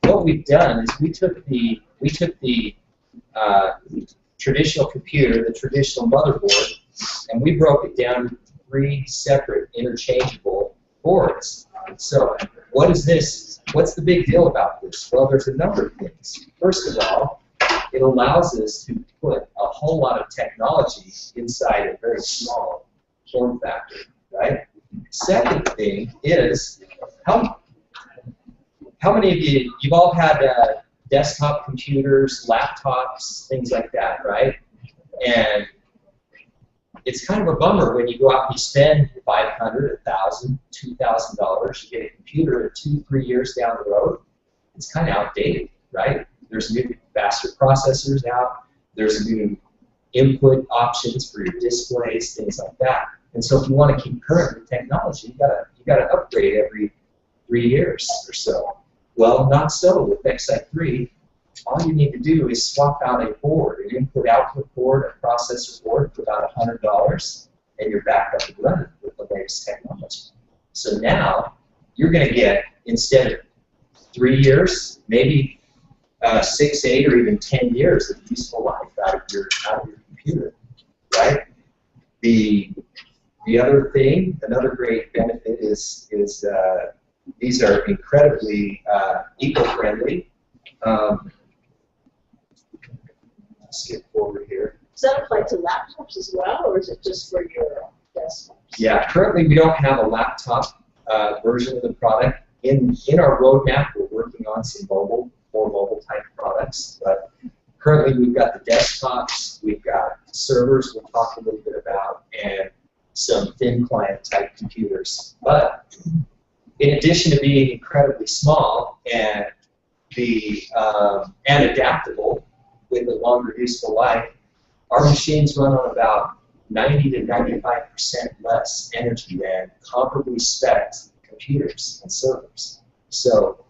what we've done is we took the traditional computer, the traditional motherboard, and we broke it down into 3 separate interchangeable boards. So what is this? What's the big deal about this? Well, there's a number of things. First of all, it allows us to put a whole lot of technology inside a very small form factor, right? Second thing is, how many of you've all had desktop computers, laptops, things like that, right? And it's kind of a bummer when you go out and you spend $500, $1,000, $2,000, you get a computer 2-3 years down the road, it's kind of outdated, right? There's new, faster processors out, there's new input options for your displays, things like that. And so if you want to keep current with technology, you gotta upgrade every 3 years or so. Well, not so with Xi3. All you need to do is swap out a board, an input-output board, a processor board for about $100, and you're back up and running with the latest technology. So now you're going to get, instead of 3 years, maybe 6, 8, or even 10 years of useful life out of your computer, right? The other thing, another great benefit is these are incredibly eco-friendly. Skip forward here. Does that apply to laptops as well, or is it just for your desktops? Yeah, currently we don't have a laptop version of the product. In our roadmap, we're working on some more mobile type products, but currently we've got the desktops, we've got servers we'll talk a little bit about, and some thin client type computers. But in addition to being incredibly small and adaptable with a longer useful life, our machines run on about 90 to 95% less energy than comparably spec'd computers and servers. So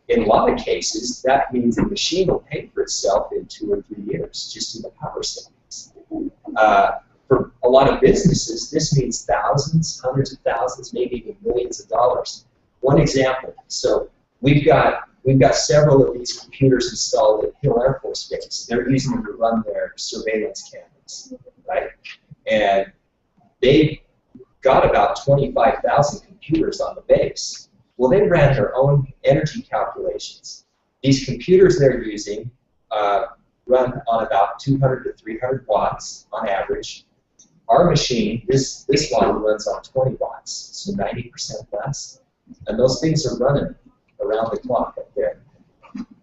in a lot of cases, that means the machine will pay for itself in 2 or 3 years just in the power savings. For a lot of businesses, this means thousands, hundreds of thousands, maybe even millions of dollars. One example, so we've got several of these computers installed at Hill Air Force Base. They're using them to run their surveillance cameras, right? And they've got about 25,000 computers on the base. Well, they ran their own energy calculations. These computers they're using run on about 200 to 300 watts on average. Our machine, this one runs on 20 watts, so 90% less. And those things are running around the clock up there.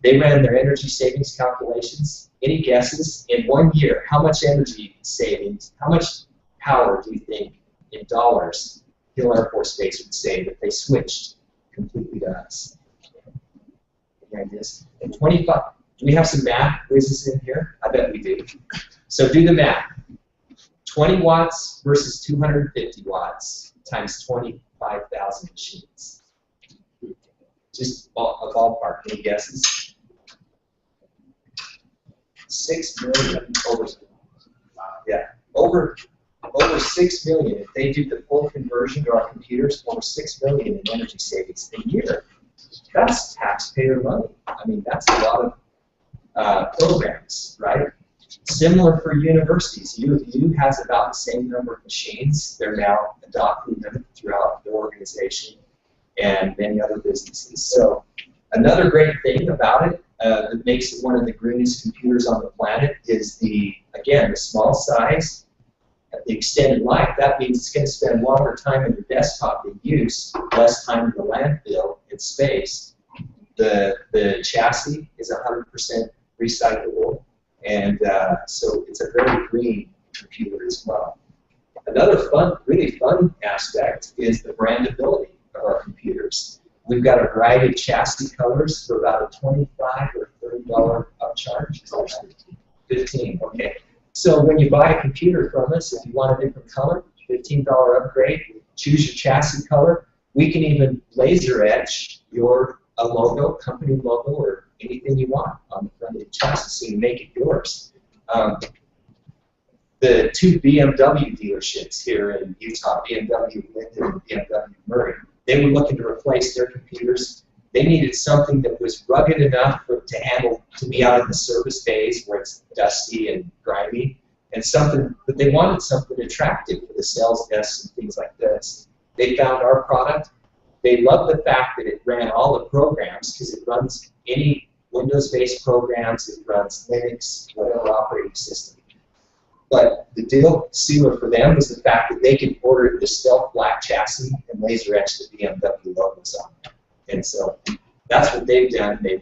They ran their energy savings calculations. Any guesses? In 1 year, how much energy savings, how much power do you think in dollars Hill Air Force Base would save if they switched completely to us? Any ideas? In 25, do we have some math quizzes in here? I bet we do. So do the math. 20 watts versus 250 watts times 25,000 machines. Just a ballpark. Any guesses? 6 million over 6 million. If they do the full conversion to our computers, over 6 million in energy savings a year. That's taxpayer money. I mean, that's a lot of programs, right? Similar for universities. U has about the same number of machines. They're now adopting them throughout the organization and many other businesses. So another great thing about it that makes it one of the greenest computers on the planet is again, the small size, the extended life. That means it's going to spend longer time in your desktop in use, less time in the landfill in space. The chassis is 100% recyclable, and so it's a very green computer as well. Another really fun aspect is the brandability of our computers. We've got a variety of chassis colors for about a $25 or $30 upcharge. 15, okay. So when you buy a computer from us, if you want a different color, $15 upgrade, choose your chassis color. We can even laser etch your logo, company logo, or anything you want on the front of the chassis so you make it yours. The 2 BMW dealerships here in Utah, BMW Linden and BMW Murray, they were looking to replace their computers. they needed something that was rugged enough to handle, to be out in the service bays where it's dusty and grimy, and something, but they wanted something attractive for the sales desks and things like this. They found our product. They loved the fact that it ran all the programs because it runs any Windows-based programs, it runs Linux, whatever operating system. But the deal sealer for them was the fact that they could order the stealth black chassis and laser etch the BMW logos on it. And so that's what they've done. They've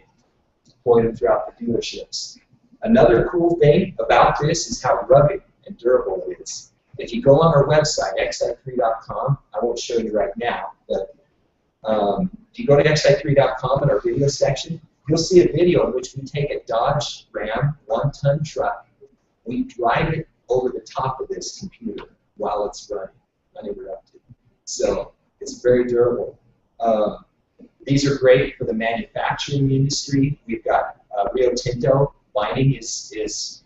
deployed them throughout the dealerships. Another cool thing about this is how rugged and durable it is. If you go on our website, Xi3.com, I won't show you right now, but if you go to Xi3.com in our video section, you'll see a video in which we take a Dodge Ram 1-ton truck. We drive it over the top of this computer while it's running, uninterrupted. So it's very durable. These are great for the manufacturing industry. We've got Rio Tinto Mining is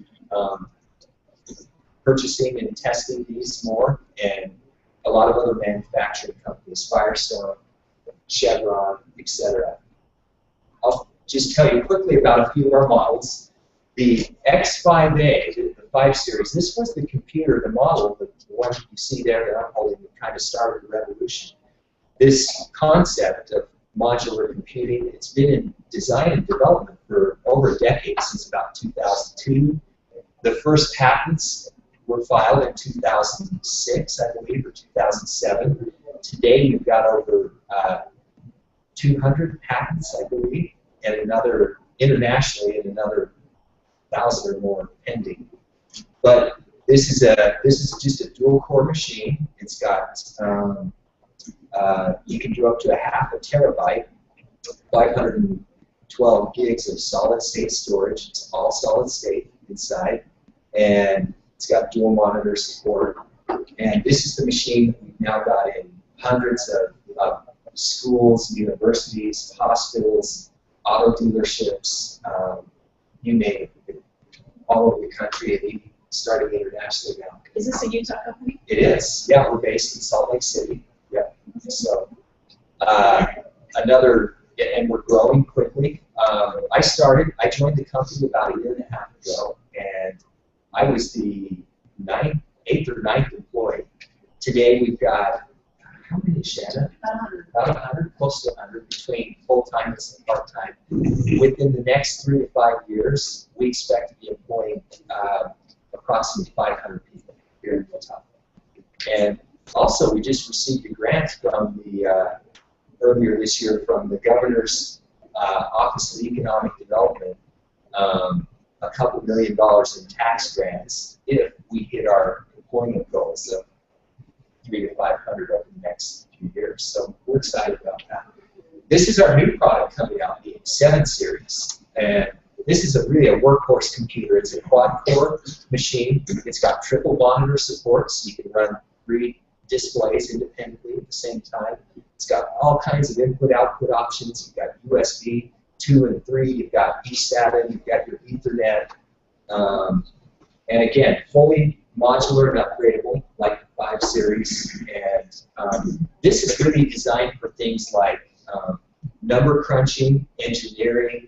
purchasing and testing these more, and a lot of other manufacturing companies, Firestone, Chevron, etc. I'll just tell you quickly about a few of our models. The X5A, the 5 Series, this was the computer, the model, the one you see there that I'm holding, that kind of started the revolution. This concept of modular computing, it's been in design and development for over a decade, since about 2002. The first patents were filed in 2006, I believe, or 2007. Today, you've got over 200 patents, I believe, and another internationally, and another 1,000 or more pending. But this is just a dual-core machine. It's got you can do up to 0.5 terabyte, 512 gigs of solid-state storage. It's all solid-state inside, and it's got dual monitor support. And this is the machine that we've now got in hundreds of schools, universities, hospitals, auto dealerships, you name it, all over the country, and even starting internationally now. Is this a Utah company? It is. Yeah, we're based in Salt Lake City. Yeah. So and we're growing quickly. I joined the company about 1.5 years ago, and I was the 8th or 9th employee. Today we've got, how many, Shannon? About 100, close to 100, between full-time and part-time. Within the next 3 to 5 years, we expect to be employing approximately 500 people here in Utah. And also, we just received a grant from the earlier this year from the Governor's Office of Economic Development, a couple $1 million in tax grants if we hit our employment goals of 300 to 500 over the next few years. So we're excited about that. This is our new product coming out, the 7 Series, and this is really a workhorse computer. It's a quad-core machine. It's got triple monitor support, so you can run 3 displays independently at the same time. It's got all kinds of input-output options. You've got USB 2 and 3. You've got eSATA. You've got your Ethernet. And again, fully modular and upgradable, like the 5 Series. And this is really designed for things like number crunching, engineering,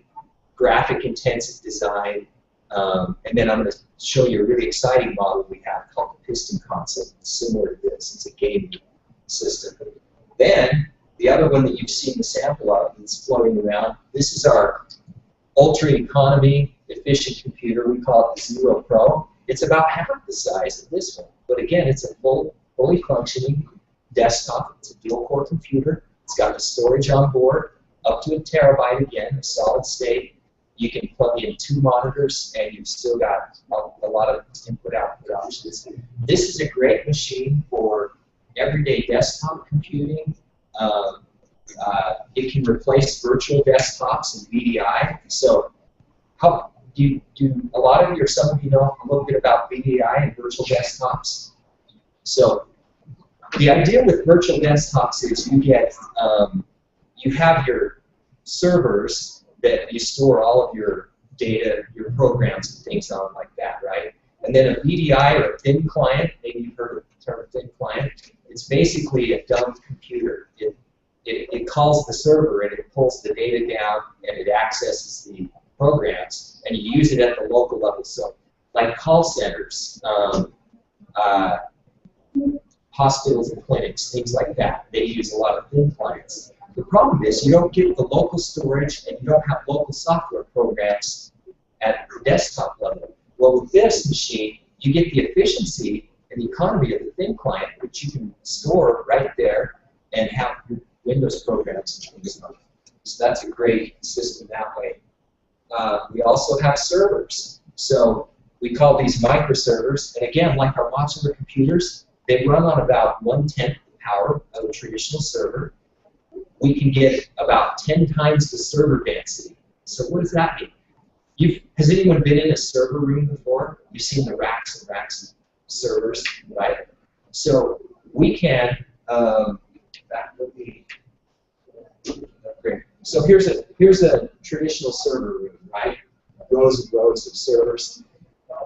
graphic-intensive design. And then I'm going to show you a really exciting model we have called the Piston Console, similar to this. It's a gaming system. Then, the other one that you've seen the sample of that's floating around, this is our ultra-economy efficient computer. We call it the Zero Pro. It's about half the size of this one. But again, it's a fully functioning desktop. It's a dual-core computer. It's got the storage on board, up to 1 terabyte again, a solid state. You can plug in 2 monitors, and you've still got a lot of input-output options. This is a great machine for everyday desktop computing. It can replace virtual desktops and VDI. So, do a lot of you or some of you know a little bit about VDI and virtual desktops? So, the idea with virtual desktops is you have your servers that you store all of your data, your programs and things on like that, right? And then a VDI or a thin client, maybe you've heard of the term thin client, it's basically a dumb computer. it calls the server and it pulls the data down and it accesses the programs and you use it at the local level. So like call centers, hospitals and clinics, things like that, they use a lot of thin clients. The problem is you don't get the local storage and you don't have local software programs at the desktop level. Well, with this machine, you get the efficiency and the economy of the thin client, which you can store right there and have your Windows programs and things on. So that's a great system that way. We also have servers. So we call these microservers. And again, like our modular computers, they run on about 1/10 the power of a traditional server. We can get about 10 times the server density. So what does that mean? Has anyone been in a server room before? You've seen the racks and racks of servers, right? So we can, so here's a traditional server room, right? Rows and rows of servers.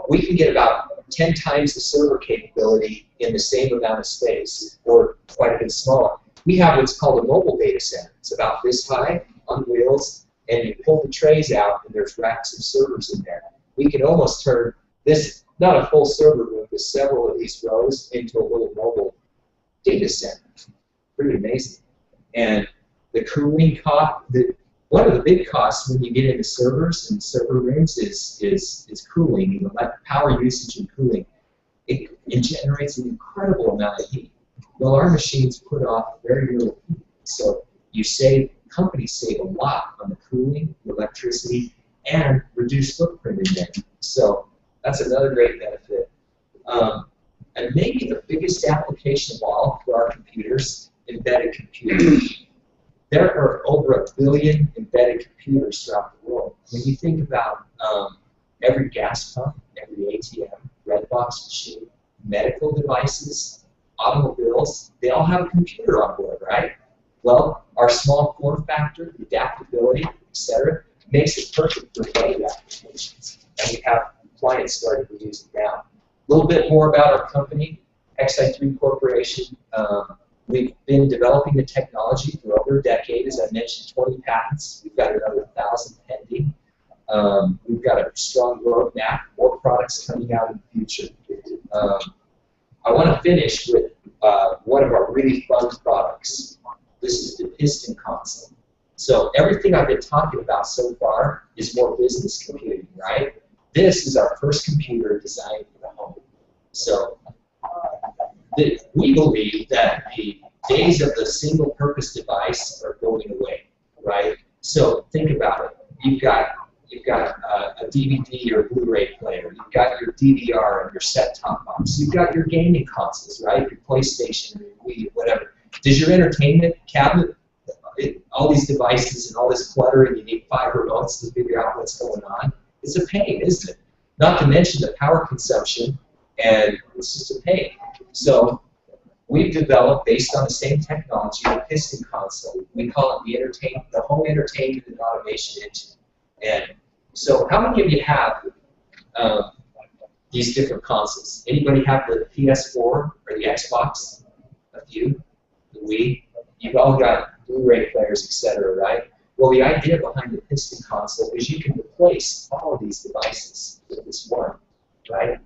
We can get about 10 times the server capability in the same amount of space, or quite a bit smaller. We have what's called a mobile data center. It's about this high on wheels, and you pull the trays out, and there's racks of servers in there. We can almost turn this, not a full server room, but several of these rows into a little mobile data center. Pretty amazing. And the cooling cost, one of the big costs when you get into servers and server rooms is cooling, you know, like power usage and cooling. It generates an incredible amount of heat. Well, our machines put off very little heat, so companies save a lot on the cooling, the electricity, and reduce footprint in there. So that's another great benefit. And maybe the biggest application of all for our computers, embedded computing. There are over 1 billion embedded computers throughout the world. When you think about every gas pump, every ATM, red box machine, medical devices, automobiles, they all have a computer on board, right? Well, our small form factor, the adaptability, etc., makes it perfect for embedded applications. And we have clients starting to use it now. A little bit more about our company, Xi3 Corporation. We've been developing the technology for over a decade. As I mentioned, 20 patents. We've got another 1,000 pending. We've got a strong roadmap, more products coming out in the future. I want to finish with one of our really fun products. This is the piston console. So everything I've been talking about so far is more business computing, right? This is our first computer designed for the home. So we believe that the days of the single-purpose device are going away, right? So think about it. You've got a DVD or Blu-ray player. You've got your DVR and your set-top box. You've got your gaming consoles, right? Your PlayStation, your Wii, whatever. Does your entertainment cabinet, all these devices and all this clutter, and you need 5 remotes to figure out what's going on? It's a pain, isn't it? Not to mention the power consumption, and it's just a pain. So we've developed, based on the same technology, a piston console. We call it the home entertainment and automation engine. And so how many of you have these different consoles? Anybody have the PS4 or the Xbox? A few? The Wii? You've all got Blu-ray players, etc., right? Well, the idea behind the piston console is you can replace all of these devices with this one, right?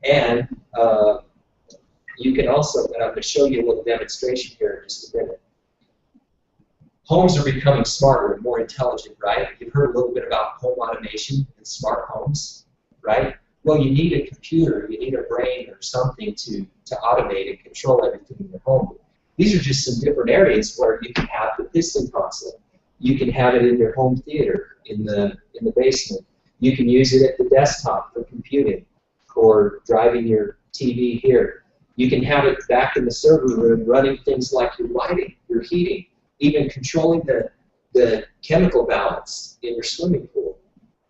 And you can also, and I'm going to show you a little demonstration here in just a minute. Homes are becoming smarter and more intelligent, right? You've heard a little bit about home automation and smart homes, right? Well, you need a computer, you need a brain or something to automate and control everything in your home. These are just some different areas where you can have the piston console. You can have it in your home theater, in the basement. You can use it at the desktop for computing or driving your TV here. You can have it back in the server room running things like your lighting, your heating, even controlling the chemical balance in your swimming pool,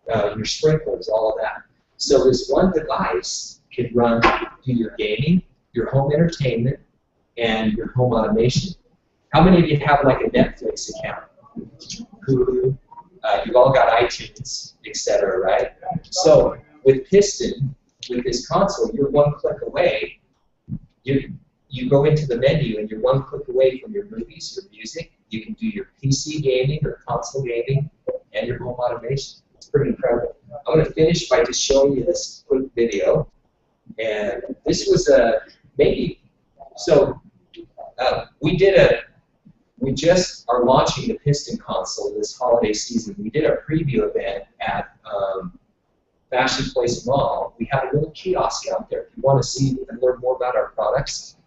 your sprinklers, all of that. So this one device can do your gaming, your home entertainment, and your home automation. How many of you have like a Netflix account? Hulu, you've all got iTunes, etc., right? So with Piston, with this console, you're one click away. You go into the menu and you're one click away from your movies, your music, You can do your PC gaming or console gaming and your home automation. It's pretty incredible. I'm going to finish by just showing you this quick video. And this was we just are launching the Piston console this holiday season. We did a preview event at Fashion Place Mall. We have a little kiosk out there. If you want to see and learn more about our products,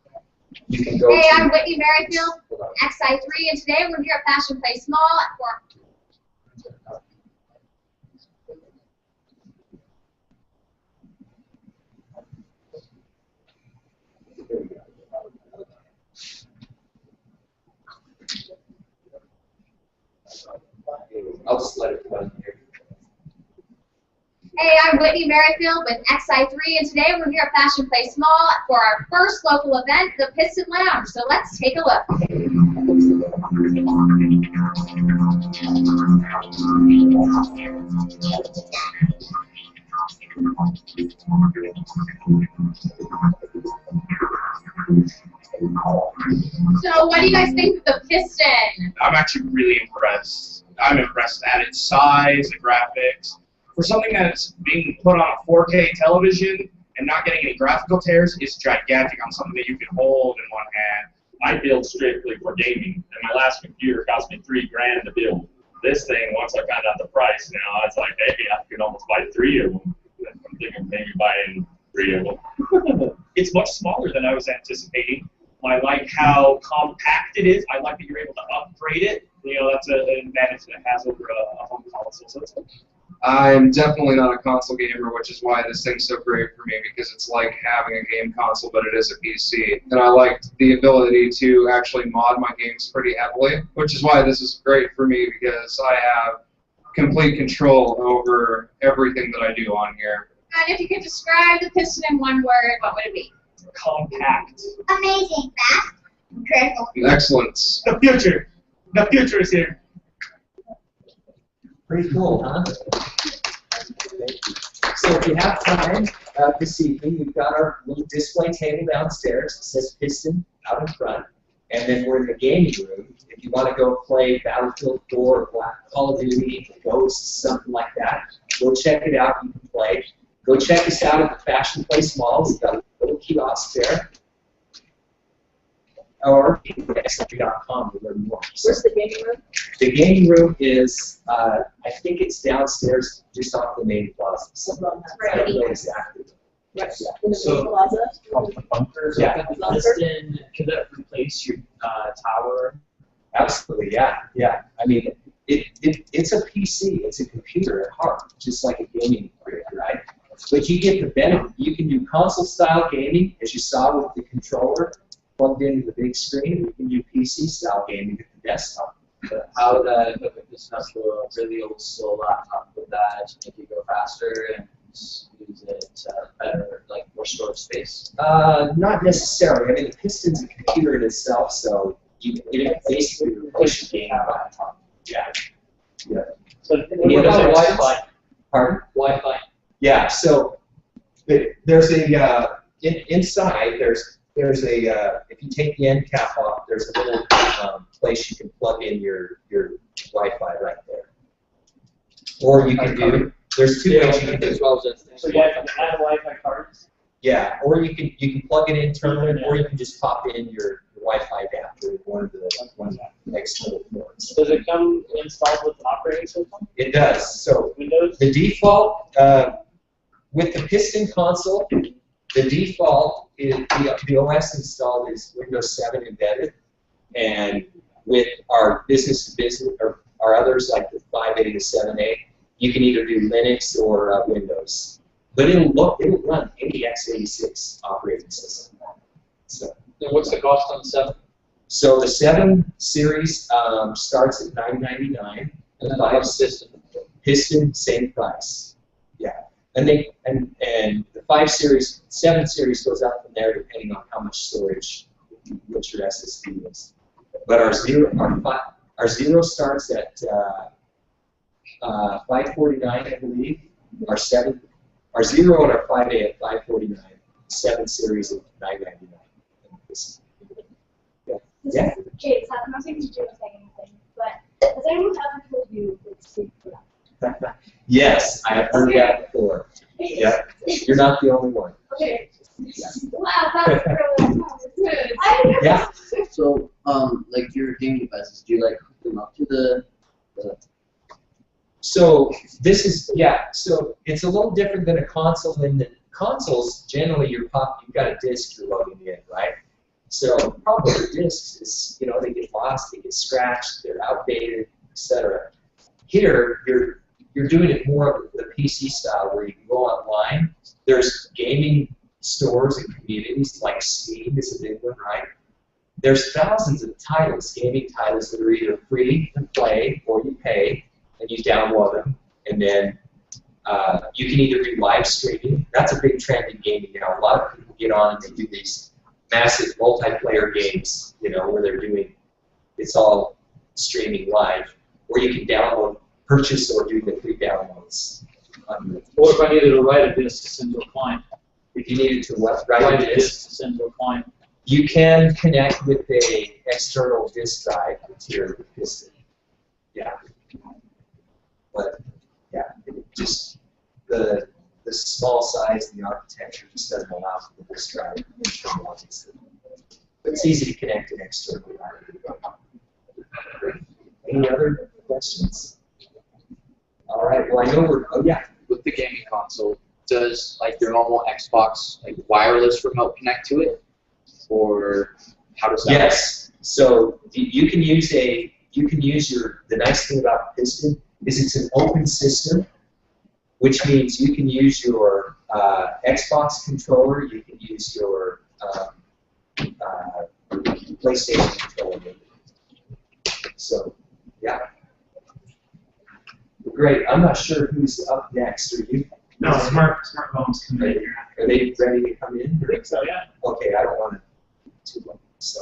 you can go Hey, I'm Whitney Merrifield, Xi3, and today we're here at Fashion Place Mall for I'll just let it run here. Hey, I'm Whitney Merrifield with Xi3, and today we're here at Fashion Place Mall for our first local event, the Piston Lounge. So let's take a look. So what do you guys think of the Piston? I'm actually really impressed. I'm impressed at its size, the graphics. For something that's being put on a 4K television and not getting any graphical tears, it's gigantic on something that you can hold in one hand. I build strictly for gaming, and my last computer cost me $3,000 to build. This thing, once I found out the price, now it's like, hey, I could almost buy 3 of them. I'm thinking maybe buying 3 of them. It's much smaller than I was anticipating. I like how compact it is. I like that you're able to upgrade it. You know, that's an advantage that it has over a home console. So it's I'm definitely not a console gamer, which is why this thing's so great for me, because it's like having a game console, but it is a PC. And I liked the ability to actually mod my games pretty heavily, which is why this is great for me, because I have complete control over everything that I do on here. And if you could describe the Piston in one word, what would it be? compact. Amazing, fast, incredible. Excellence. The future. The future is here. Pretty cool, huh? Thank you. So if you have time this evening, we've got our little display table downstairs. It says Piston out in front. And then we're in the gaming room. If you want to go play Battlefield 4 or Black Call of Duty, Ghosts, something like that, go check it out. You can play. Go check us out at the Fashion Place Mall. We've got a little kiosk there. Or Xi3.com to learn more. Where's the gaming room? The gaming room is, I think it's downstairs just off the main plaza. I don't know exactly. Right. In the So- main plaza? The bunkers, Yeah. the Piston, could that replace your tower? Absolutely, yeah, yeah. I mean, it's a PC, it's a computer at heart, just like a gaming rig, right? But you get the benefit. You can do console-style gaming, as you saw with the controller plugged into the big screen. You can do PC-style gaming at the desktop. But how would I hook up this up to a really old slow laptop with that to make it go faster and use it better, like more storage space? Not necessarily. I mean, the Piston's a computer in itself, so it basically replaces the gaming laptop. Yeah. Yeah. So Yeah, what about there's a- Wi-Fi? Pardon? Wi-Fi. Yeah. So there's a inside. There's a if you take the end cap off, there's a little place you can plug in your Wi-Fi right there. Or you can do. There's two ways you can do. As well as this. So you have to add Wi-Fi cards? Yeah, or you can plug it internally, or you can just pop in your Wi-Fi adapter in one of the external ports. Does it come installed with an operating system? It does. So Windows? the default with the Piston console, the default is the OS installed is Windows 7 embedded, and with our business to business or our others like the 5.8 to 7.8, you can either do Linux or Windows. But it'll run any x86 operating system. So. And what's the cost on the 7? So the 7 series starts at $999. And then The 5 system. Piston, same price. Yeah, and the 5 series, 7 series goes up from there depending on how much storage, what your SSD is. But our zero starts at $549, I believe. Our 0 and our 5A at $549. 7 series at $999. Yeah. Okay, it has nothing to do with anything, but has anyone ever told you it's sleep production? Yes, I have heard that before. Yeah, you're not the only one. Okay. Wow, that's really good. Yeah. So, like your gaming devices, do you like hook them up to the So this is, yeah, so it's a little different than a console in that consoles, generally you've got a disc you're loading in, right? So the problem with discs is, you know, they get lost, they get scratched, they're outdated, etc. Here, you're doing it more of the PC style where you can go online. There's gaming stores and communities like Steam is a big one, right? There's thousands of titles, gaming titles that are either free to play or you pay and you download them, and then you can either do live streaming. That's a big trend in gaming now. A lot of people get on and they do these massive multiplayer games, you know, where they're doing, it's all streaming live, or you can download, purchase, or do the free downloads. Or if I needed to write a disk to send to a client. If you needed to write a disk, to send to a client. you can connect with a external disk drive to your piston. Yeah. But yeah, it just the small size and the architecture just doesn't allow for the disk drive internal, obviously. But it's easy to connect it externally. Any other questions? All right. Well, I know we're. Oh yeah. With the gaming console, does like your normal Xbox like wireless remote connect to it, or how does that Yes. So you can use the nice thing about Piston is it's an open system, which means you can use your Xbox controller, you can use your PlayStation controller. So, yeah. Great. I'm not sure who's up next. Are you? No, smartphones come in here. Are they ready to come in? I think so, yeah. Okay, I don't want to too long. So,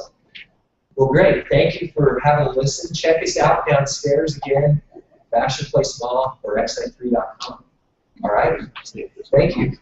well, great. Thank you for having a listen. Check us out downstairs again, Fashion Place Mall or xi3.com. All right. Thank you.